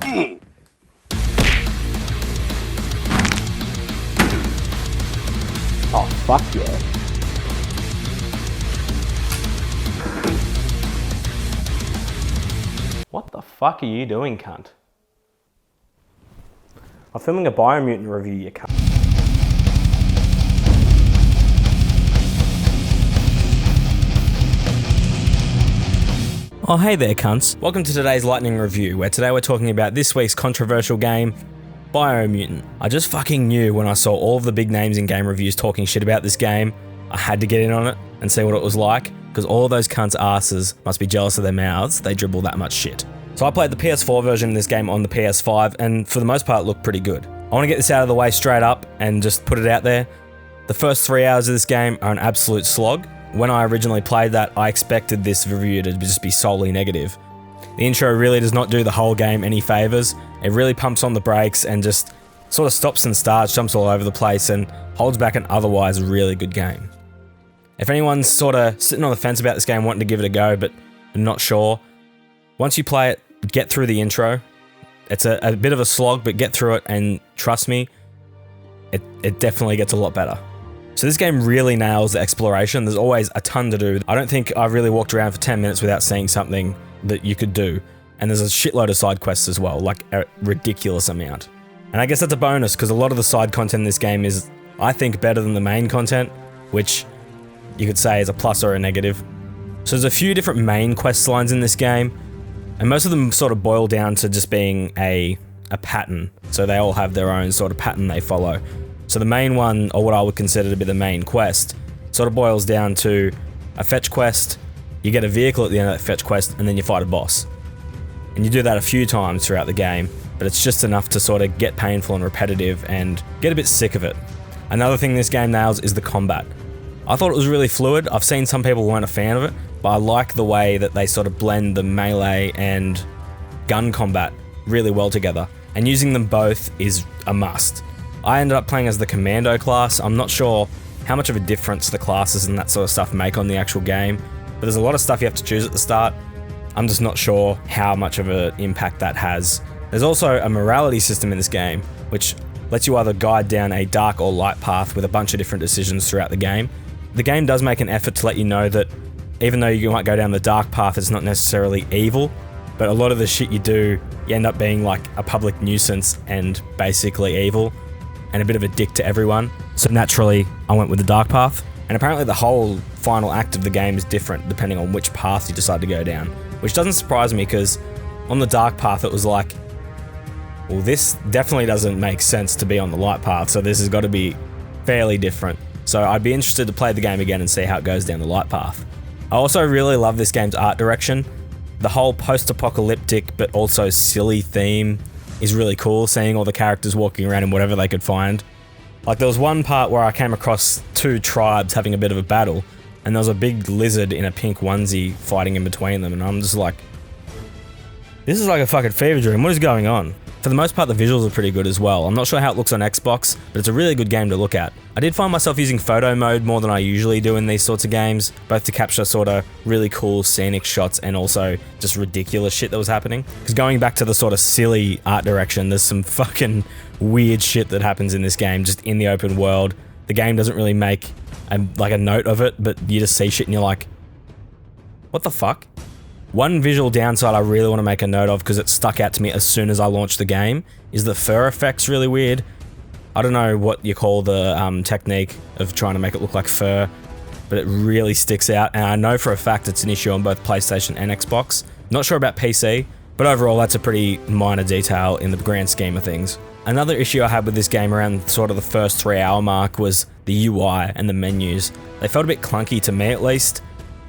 Oh, fuck yeah. What the fuck are you doing, cunt? I'm filming a Biomutant review, you cunt. Oh, hey there, cunts. Welcome to today's Lightning Review, where today we're talking about this week's controversial game, Biomutant. I just fucking knew when I saw all of the big names in game reviews talking shit about this game, I had to get in on it and see what it was like, because all of those cunts' asses must be jealous of their mouths, they dribble that much shit. So I played the PS4 version of this game on the PS5, and for the most part it looked pretty good. I want to get this out of the way straight up and just put it out there. The first 3 hours of this game are an absolute slog. When I originally played that, I expected this review to just be solely negative. The intro really does not do the whole game any favours. It really pumps on the brakes and just sort of stops and starts, jumps all over the place, and holds back an otherwise really good game. If anyone's sort of sitting on the fence about this game, wanting to give it a go, but not sure, once you play it, get through the intro. It's a bit of a slog, but get through it, and trust me, it definitely gets a lot better. So this game really nails the exploration. There's always a ton to do. I don't think I've really walked around for 10 minutes without seeing something that you could do. And there's a shitload of side quests as well, like a ridiculous amount. And I guess that's a bonus, because a lot of the side content in this game is, I think, better than the main content, which you could say is a plus or a negative. So there's a few different main quest lines in this game, and most of them sort of boil down to just being a pattern. So they all have their own sort of pattern they follow. So the main one, or what I would consider to be the main quest, sort of boils down to a fetch quest, you get a vehicle at the end of that fetch quest, and then you fight a boss. And you do that a few times throughout the game, but it's just enough to sort of get painful and repetitive and get a bit sick of it. Another thing this game nails is the combat. I thought it was really fluid. I've seen some people weren't a fan of it, but I like the way that they sort of blend the melee and gun combat really well together. And using them both is a must. I ended up playing as the Commando class. I'm not sure how much of a difference the classes and that sort of stuff make on the actual game, but there's a lot of stuff you have to choose at the start. I'm just not sure how much of an impact that has. There's also a morality system in this game, which lets you either guide down a dark or light path with a bunch of different decisions throughout the game. The game does make an effort to let you know that even though you might go down the dark path, it's not necessarily evil, but a lot of the shit you do, you end up being like a public nuisance and basically evil, and a bit of a dick to everyone. So naturally, I went with the dark path. And apparently the whole final act of the game is different depending on which path you decide to go down, which doesn't surprise me, because on the dark path it was like, well, this definitely doesn't make sense to be on the light path, so this has got to be fairly different. So I'd be interested to play the game again and see how it goes down the light path. I also really love this game's art direction. The whole post-apocalyptic but also silly theme is really cool, seeing all the characters walking around in whatever they could find. Like there was one part where I came across two tribes having a bit of a battle, and there was a big lizard in a pink onesie fighting in between them, and I'm just like, this is like a fucking fever dream, what is going on? For the most part, the visuals are pretty good as well. I'm not sure how it looks on Xbox, but it's a really good game to look at. I did find myself using photo mode more than I usually do in these sorts of games, both to capture sort of really cool scenic shots and also just ridiculous shit that was happening. Because going back to the sort of silly art direction, there's some fucking weird shit that happens in this game, just in the open world. The game doesn't really make a note of it, but you just see shit and you're like, what the fuck? One visual downside I really want to make a note of, because it stuck out to me as soon as I launched the game, is the fur effect's really weird. I don't know what you call the technique of trying to make it look like fur, but it really sticks out, and I know for a fact it's an issue on both PlayStation and Xbox. Not sure about PC, but overall that's a pretty minor detail in the grand scheme of things. Another issue I had with this game around sort of the first 3 hour mark was the UI and the menus. They felt a bit clunky to me, at least.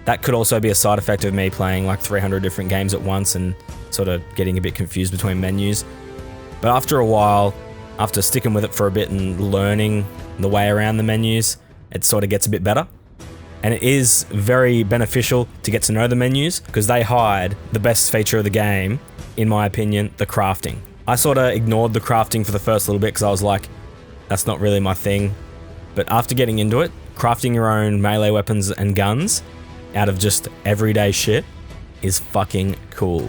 That could also be a side effect of me playing like 300 different games at once and sort of getting a bit confused between menus. But after a while, after sticking with it for a bit and learning the way around the menus, it sort of gets a bit better. And it is very beneficial to get to know the menus, because they hide the best feature of the game, in my opinion, the crafting. I sort of ignored the crafting for the first little bit because I was like, that's not really my thing. But after getting into it, crafting your own melee weapons and guns out of just everyday shit is fucking cool.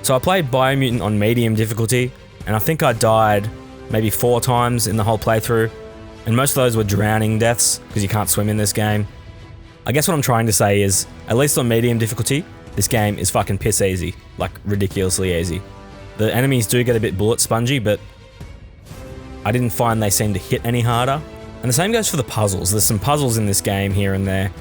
So I played Biomutant on medium difficulty, and I think I died maybe 4 times in the whole playthrough, and most of those were drowning deaths, because you can't swim in this game. I guess what I'm trying to say is, at least on medium difficulty, this game is fucking piss easy, like ridiculously easy. The enemies do get a bit bullet spongy, but I didn't find they seemed to hit any harder. And the same goes for the puzzles. There's some puzzles in this game here and there,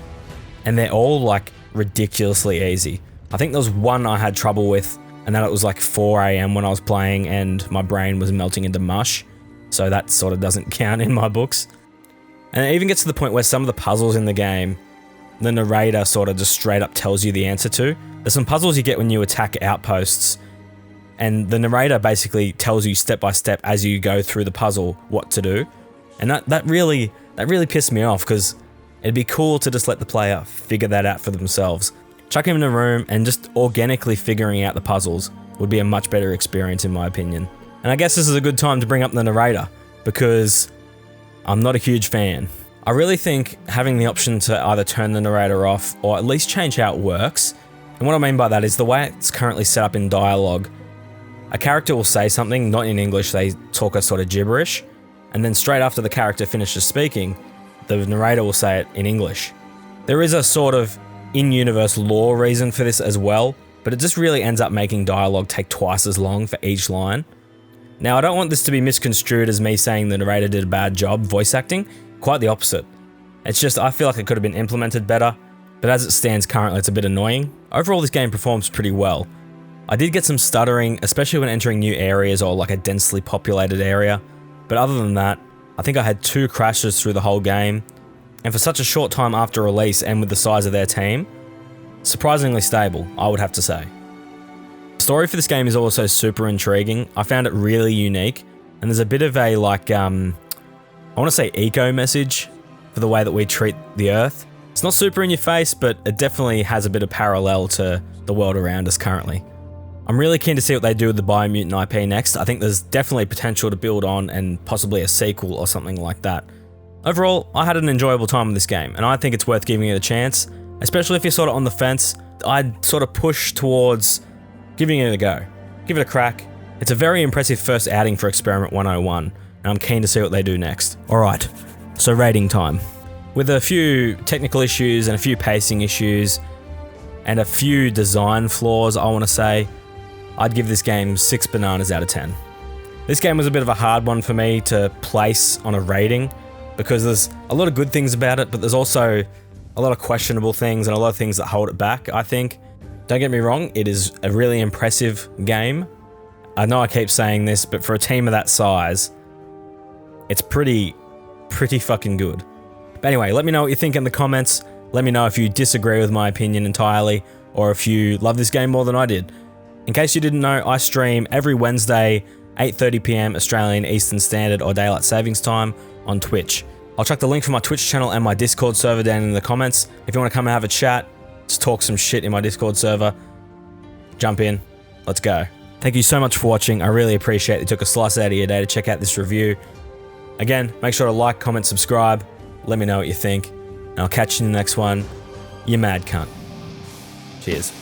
and they're all like ridiculously easy. I think there was one I had trouble with, and then it was like 4 AM when I was playing and my brain was melting into mush. So that sort of doesn't count in my books. And it even gets to the point where some of the puzzles in the game, the narrator sort of just straight up tells you the answer to. There's some puzzles you get when you attack outposts, and the narrator basically tells you step by step as you go through the puzzle what to do. And that really pissed me off, because it'd be cool to just let the player figure that out for themselves. Chuck him in a room and just organically figuring out the puzzles would be a much better experience in my opinion. And I guess this is a good time to bring up the narrator, because I'm not a huge fan. I really think having the option to either turn the narrator off or at least change how it works. And what I mean by that is the way it's currently set up in dialogue. A character will say something, not in English, they talk a sort of gibberish, and then straight after the character finishes speaking, the narrator will say it in English. There is a sort of in-universe lore reason for this as well, but it just really ends up making dialogue take twice as long for each line. Now, I don't want this to be misconstrued as me saying the narrator did a bad job voice acting, quite the opposite. It's just I feel like it could have been implemented better, but as it stands currently it's a bit annoying. Overall this game performs pretty well. I did get some stuttering, especially when entering new areas or like a densely populated area, but other than that, I think I had 2 crashes through the whole game, and for such a short time after release and with the size of their team, surprisingly stable, I would have to say. The story for this game is also super intriguing. I found it really unique, and there's a bit of a like, I want to say eco message for the way that we treat the Earth. It's not super in your face, but it definitely has a bit of parallel to the world around us currently. I'm really keen to see what they do with the Biomutant IP next. I think there's definitely potential to build on and possibly a sequel or something like that. Overall, I had an enjoyable time with this game, and I think it's worth giving it a chance, especially if you're sort of on the fence. I'd sort of push towards giving it a go. Give it a crack. It's a very impressive first outing for Experiment 101, and I'm keen to see what they do next. Alright, so rating time. With a few technical issues and a few pacing issues, and a few design flaws, I want to say, I'd give this game 6 bananas out of 10. This game was a bit of a hard one for me to place on a rating, because there's a lot of good things about it, but there's also a lot of questionable things and a lot of things that hold it back, I think. Don't get me wrong, it is a really impressive game. I know I keep saying this, but for a team of that size, it's pretty fucking good. But anyway, let me know what you think in the comments. Let me know if you disagree with my opinion entirely, or if you love this game more than I did. In case you didn't know, I stream every Wednesday, 8:30 PM Australian Eastern Standard or Daylight Savings Time on Twitch. I'll chuck the link for my Twitch channel and my Discord server down in the comments. If you want to come and have a chat, just talk some shit in my Discord server, jump in, let's go. Thank you so much for watching. I really appreciate you took a slice out of your day to check out this review. Again, make sure to like, comment, subscribe. Let me know what you think, and I'll catch you in the next one. You mad cunt. Cheers.